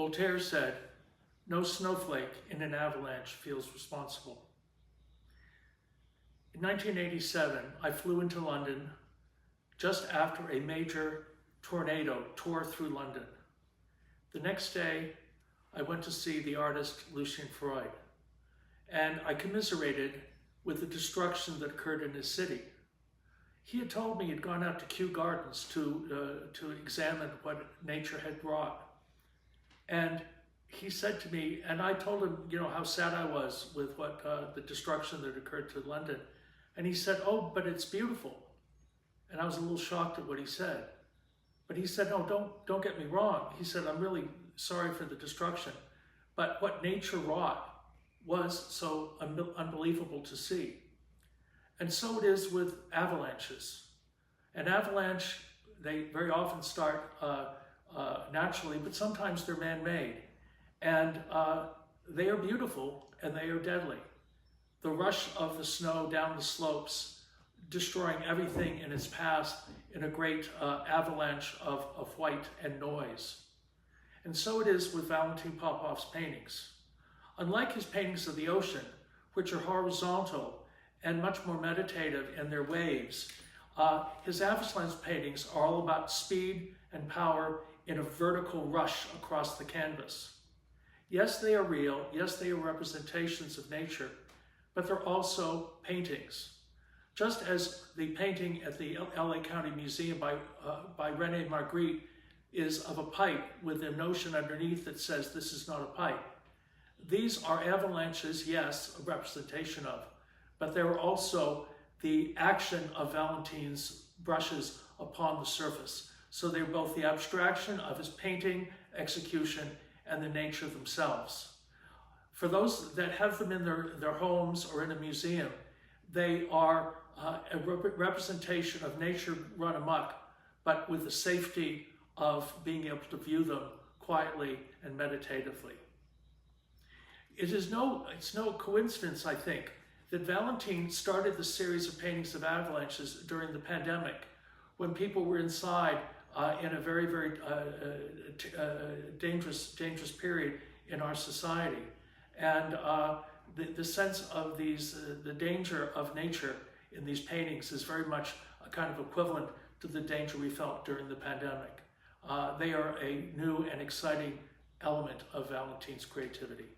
Voltaire said, "No snowflake in an avalanche feels responsible." In 1987, I flew into London just after a major tornado tore through London. The next day, I went to see the artist Lucian Freud, and I commiserated with the destruction that occurred in his city. He had told me he'd gone out to Kew Gardens to examine what nature had wrought. And he said to me, and I told him, how sad I was with what the destruction that occurred to London. And he said, "Oh, but it's beautiful." And I was a little shocked at what he said. But he said, "No, don't get me wrong." He said, "I'm really sorry for the destruction, but what nature wrought was so unbelievable to see." And so it is with avalanches. An avalanche, they very often start naturally, but sometimes they're man-made. And they are beautiful and they are deadly. The rush of the snow down the slopes, destroying everything in its path in a great avalanche of white and noise. And so it is with Valentin Popov's paintings. Unlike his paintings of the ocean, which are horizontal and much more meditative in their waves, his avalanche paintings are all about speed and power in a vertical rush across the canvas. Yes, they are real. Yes, they are representations of nature, but they're also paintings. Just as the painting at the LA County Museum by René Magritte is of a pipe with a notion underneath that says this is not a pipe. These are avalanches, yes, a representation of, but they're also the action of Valentin's brushes upon the surface. So they're both the abstraction of his painting, execution, and the nature themselves. For those that have them in their homes or in a museum, they are a representation of nature run amok, but with the safety of being able to view them quietly and meditatively. It's no coincidence, I think, that Valentin started the series of paintings of avalanches during the pandemic, when people were inside in a very, very dangerous period in our society. And the sense of the danger of nature in these paintings is very much a kind of equivalent to the danger we felt during the pandemic. They are a new and exciting element of Valentin's creativity.